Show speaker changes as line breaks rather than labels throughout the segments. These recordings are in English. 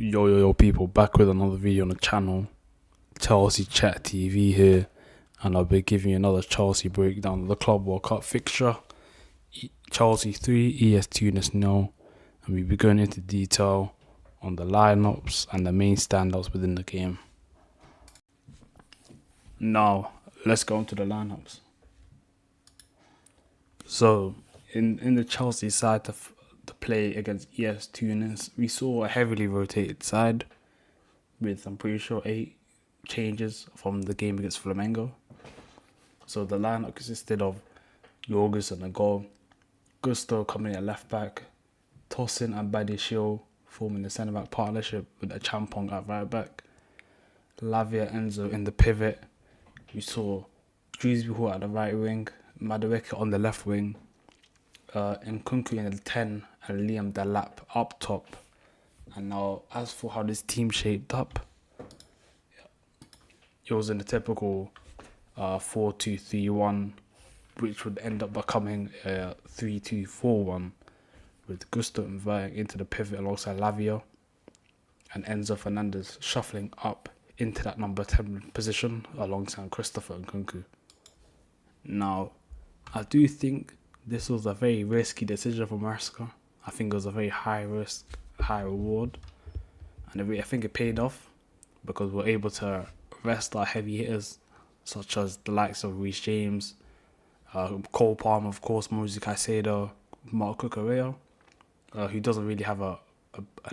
Yo, people, back with another video on the channel. CFC Chat TV here, and I'll be giving you another Chelsea breakdown of the Club World Cup fixture. Chelsea 3, ES Tunis 0, and we'll be going into detail on the lineups and the main standouts within the game. Now, let's go into the lineups. So, in the Chelsea side to play against ES Tunis, we saw a heavily rotated side with, I'm pretty sure, 8 changes from the game against Flamengo. So the lineup consisted of Jorgensen in goal, Gusto coming at left back, TOSIN and Badishio forming the centre back partnership with a Champong at right back, Lavia Enzo in the pivot. We saw Dries at the right wing, Madueke on the left wing, Nkunku in the 10 and Liam DELAP up top. And now, as for how this team shaped up, it was in the typical 4-2-3-1, which would end up becoming a 3-2-4-1, with Gusto inverting into the pivot alongside Lavia and Enzo Fernandez shuffling up into that number 10 position alongside Christopher Nkunku. Now, I do think this was a very risky decision for Maresca. I think it was a very high risk, high reward, and I think it paid off because we're able to rest our heavy hitters such as the likes of Reece James, Cole Palmer, of course, Moisés Caicedo, Marco Correa, who doesn't really have a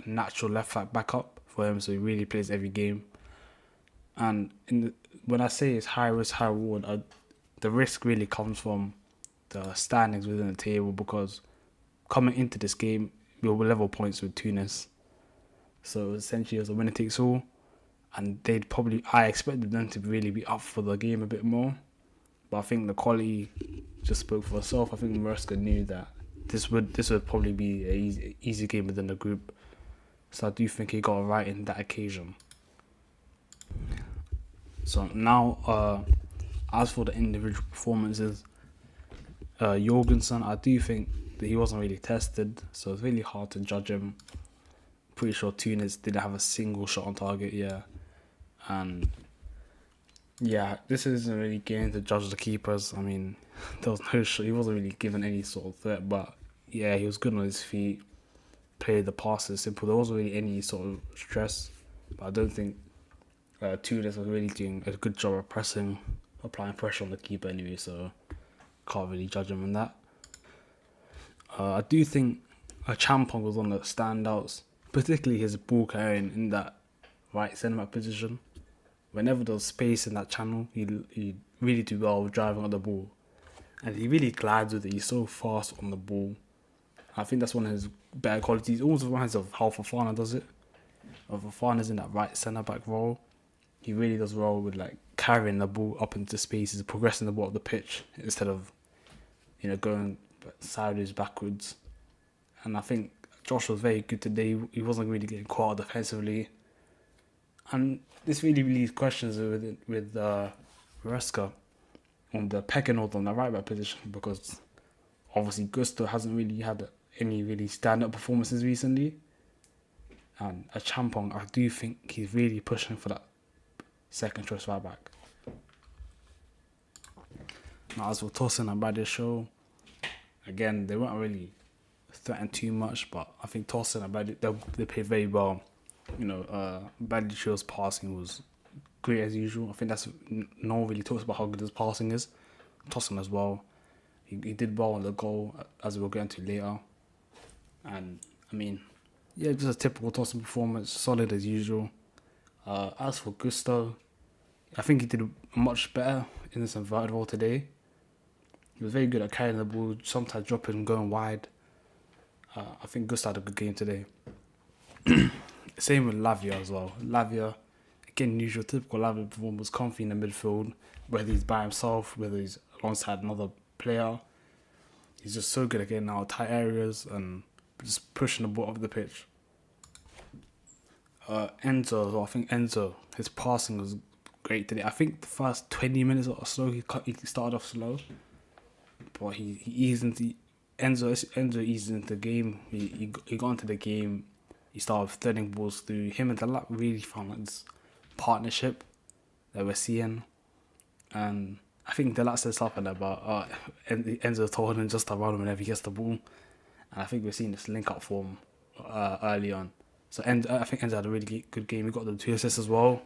natural left back backup for him, so he really plays every game. And when I say it's high risk, high reward, the risk really comes from the standings within the table, because coming into this game, we were level points with Tunis. So essentially it was a winner takes all, and I expected them to really be up for the game a bit more. But I think the quality just spoke for itself. I think Maresca knew that this would probably be an easy game within the group. So I do think he got it right in that occasion. So now, as for the individual performances, Jorgensen, I do think that he wasn't really tested, so it's really hard to judge him. Pretty sure Tunis didn't have a single shot on target, and this isn't really game to judge the keepers. I mean, there was no shot, he wasn't really given any sort of threat, but he was good on his feet, played the passes simple. There wasn't really any sort of stress, but I don't think Tunis was really doing a good job of pressing, applying pressure on the keeper anyway, so can't really judge him on that. I do think Champong was one of the standouts, particularly his ball carrying in that right centre back position. Whenever there's space in that channel, he really do well with driving on the ball, and he really glides with it. He's so fast on the ball. I think that's one of his better qualities. It almost reminds of how Fofana does it. Fofana's in that right centre back role. He really does well with carrying the ball up into spaces, progressing the ball up the pitch instead of going sideways, backwards. And I think Josh was very good today. He wasn't really getting caught out defensively. And this really leaves questions with Maresca on the pecking order on the right back position, because obviously Gusto hasn't really had any really stand-up performances recently. And a Champong, I do think he's really pushing for that second choice right back. Now, as for TOSIN and Badishio, again, they weren't really threatened too much, but I think TOSIN and Badishio, they played very well. Badishio's passing was great as usual. I think no one really talks about how good his passing is. TOSIN as well. He did well on the goal, as we'll get into later. And I mean, just a typical TOSIN performance, solid as usual. As for Gusto, I think he did much better in this inverted role today. He was very good at carrying the ball, sometimes dropping and going wide. I think Gusto had a good game today. Same with Lavia as well. Lavia, again, usual typical Lavia performance, comfy in the midfield, whether he's by himself, whether he's alongside another player. He's just so good at getting out of tight areas and just pushing the ball up the pitch. Enzo as well. I think Enzo, his passing was great today. I think the first 20 minutes or so, he started off slow, but he eased into Enzo eased into the game. He got into the game he started threading balls through. Him and DELAP really found like this partnership that we're seeing. And I think DELAP said something about Enzo told him just to run whenever he gets the ball. And I think we're seeing this link up form early on. So I think Enzo had a really good game. He got the 2 assists as well.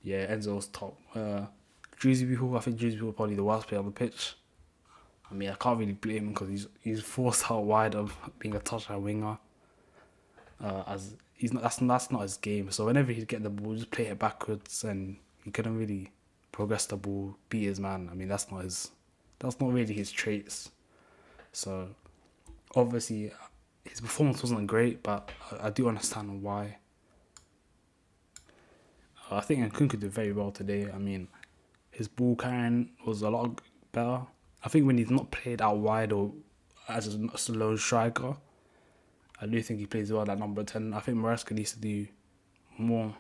Yeah, Enzo's top. Drizzy People, I think Drizzy People probably the worst player on the pitch. I mean, I can't really blame him because he's forced out wide of being a touchline winger. As he's not, that's not his game. So whenever he'd get the ball, just play it backwards, and he couldn't really progress the ball, beat his man. I mean, that's not really his traits. So obviously, his performance wasn't great, but I do understand why. I think Nkunku did very well today. I mean, his ball carrying was a lot better. I think when he's not played out wide or as a lone striker, I do think he plays well at number 10. I think Maresca needs to do more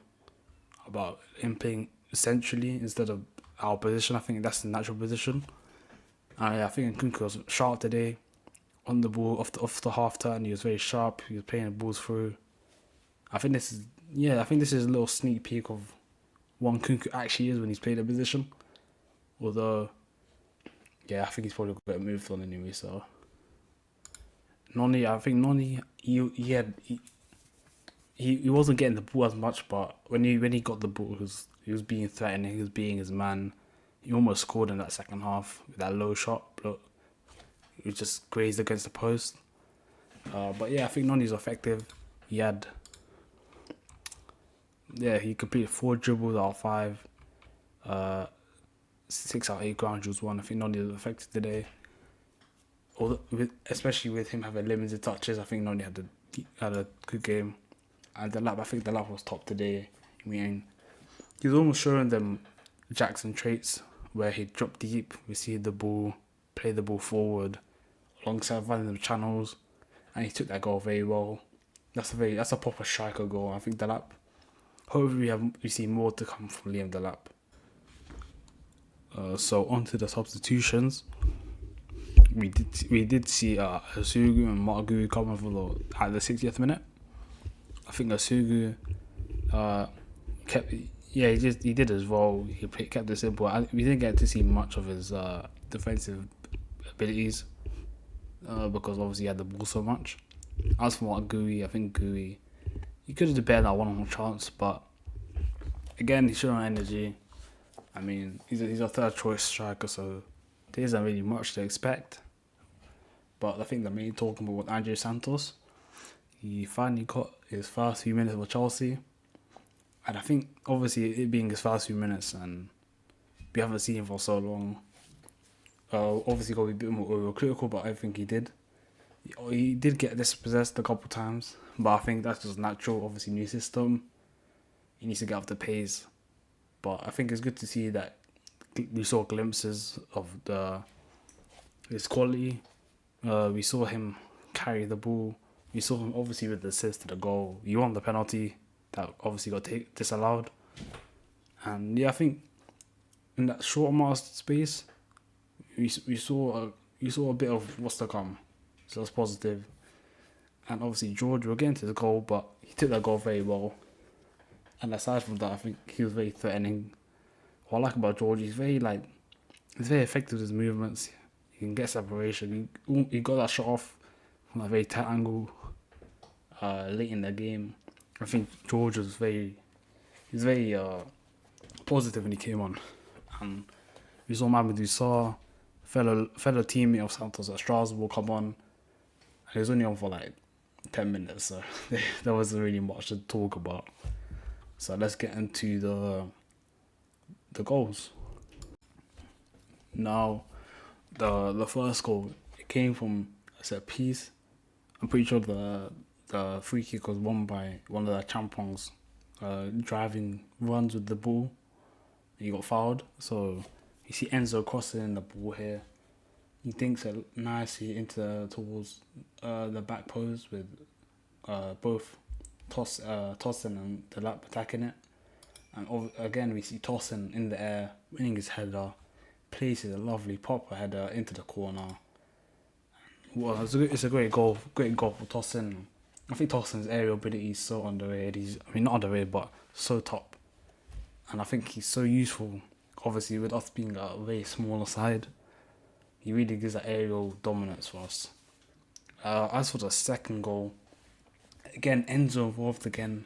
about him playing centrally instead of our position. I think that's the natural position. I think Nkunku was sharp today on the ball off the half turn. He was very sharp. He was playing the balls through. I think this is a little sneak peek of what Nkunku actually is when he's played the position. Although, yeah, I think he's probably got a bit moved on anyway. So Noni, I think Noni, he wasn't getting the ball as much, but when he got the ball, he was being threatening. He was being his man. He almost scored in that second half with that low shot, but it just grazed against the post. But yeah, I think Noni's effective. He completed 4 dribbles out of 5. 6 out of 8 ground duels won. I think Noni was effective today. Especially with him having limited touches, I think Noni had a good game. And I think DELAP was top today. I mean, he was almost showing them Jackson traits where he dropped deep, received the ball, played the ball forward, alongside running the channels, and he took that goal very well. That's a proper striker goal. I think DELAP. Hopefully we see more to come from Liam DELAP. So on to the substitutions. We did see Asugu and Margu come on at the 60th minute. I think Asugu he did as well. He kept it simple. We didn't get to see much of his defensive abilities because obviously he had the ball so much. As for Gui, I think Gui, he could have done better that one-on-one chance, but again, he's showing energy. I mean, he's a third choice striker, so there isn't really much to expect. But I think the main talking about was Andrew Santos. He finally got his first few minutes with Chelsea. And I think, obviously, it being his first few minutes and we haven't seen him for so long, obviously got to be a bit more overcritical, but I think he did. He did get dispossessed a couple of times, but I think that's just natural. Obviously, new system. He needs to get off the pace. But I think it's good to see that we saw glimpses of his quality. We saw him carry the ball. We saw him obviously with the assist to the goal. He won the penalty that obviously got disallowed. And yeah, I think in that short amount of space, we saw a bit of what's to come. So that's positive. And obviously George will get into the goal, but he took that goal very well. And aside from that, I think he was very threatening. What I like about George, he's very effective with his movements. He can get separation. He got that shot off from a very tight angle late in the game. I think George was very positive when he came on. And we saw Mamadou Sarr, fellow teammate of Santos at Strasbourg, come on. And he was only on for 10 minutes, so there wasn't really much to talk about. So let's get into the goals. Now, the first goal, it came from a set piece. I'm pretty sure the free kick was won by one of the champions driving runs with the ball. He got fouled. So you see Enzo crossing in the ball here. He thinks it nicely towards the back post with both TOSIN and DELAP attacking it. And again, we see TOSIN in the air, winning his header, places a lovely proper header into the corner. Well, it's a great goal for TOSIN. I think TOSIN's aerial ability is so underrated. Not underrated, but so top. And I think he's so useful. Obviously, with us being a very smaller side, he really gives that aerial dominance for us. As for the second goal, again, Enzo involved again.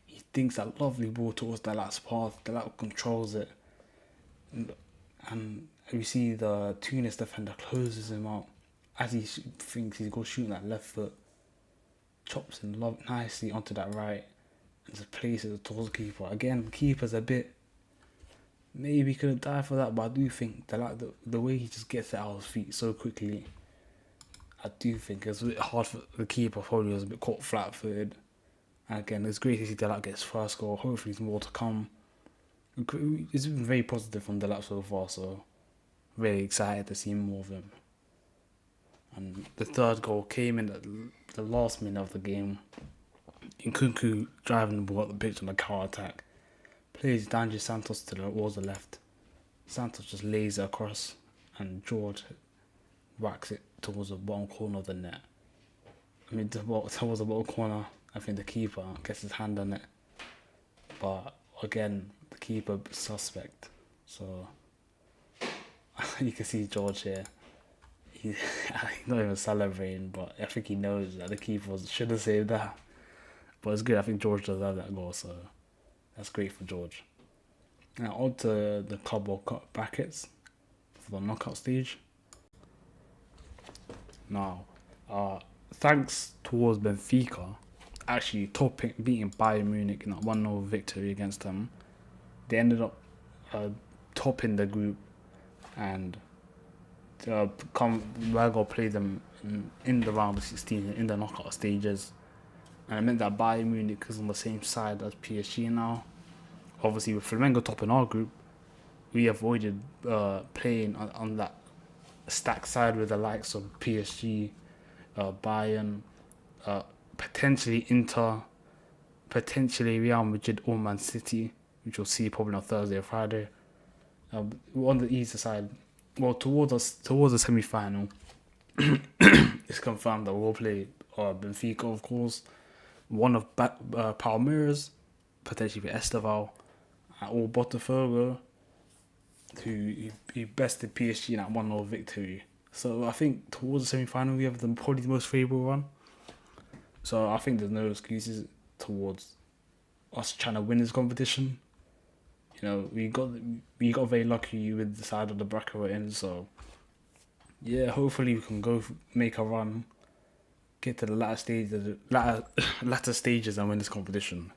He thinks that lovely ball towards DELAP's path. DELAP controls it. And we see the Tunis defender closes him out. As he thinks he's going to shoot that left foot, chops him nicely onto that right, and just places it towards the keeper. Again, the keeper's a bit, maybe could have died for that, but I do think that the way he just gets it out of his feet so quickly, I do think it's a bit hard for the keeper. Probably was a bit caught flat-footed. And again, it's great to see DELAP get his first goal. Hopefully, there's more to come. It's been very positive from DELAP so far, so very excited to see more of him. And the third goal came in at the last minute of the game. Nkunku driving the ball up the pitch on a counter attack. Plays Danji Santos towards the left. Santos just lays it across, and George whacks it towards the bottom corner of the net. Towards the bottom corner, I think the keeper gets his hand on it. But again, the keeper suspect. So you can see George here. He's not even celebrating, but I think he knows that the keeper should have saved that. But it's good. I think George does have that goal, so that's great for George. Now on to the Club World Cup brackets for the knockout stage. Now, thanks towards Benfica actually beating Bayern Munich in that 1-0 victory against them, they ended up topping the group, and we're going to play them in the round of 16 in the knockout stages. And it meant that Bayern Munich is on the same side as PSG now. Obviously, with Flamengo topping our group, we avoided playing on that stacked side with the likes of PSG, Bayern, potentially Inter, potentially Real Madrid or Man City, which we'll see probably on Thursday or Friday. We're on the easier side. Well, towards the semi-final, it's confirmed that we'll play Benfica, of course, one of Palmeiras, potentially Esteval, or Botafogo, who bested PSG in that 1-0 victory. So I think towards the semi-final, we have probably the most favourable one. So I think there's no excuses towards us trying to win this competition. We got very lucky with the side of the bracket we're in. So yeah, hopefully we can go make a run, get to the latter stages and win this competition.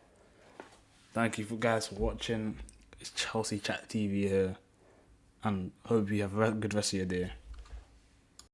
Thank you guys for watching. It's CFC Chat TV here, and hope you have a good rest of your day.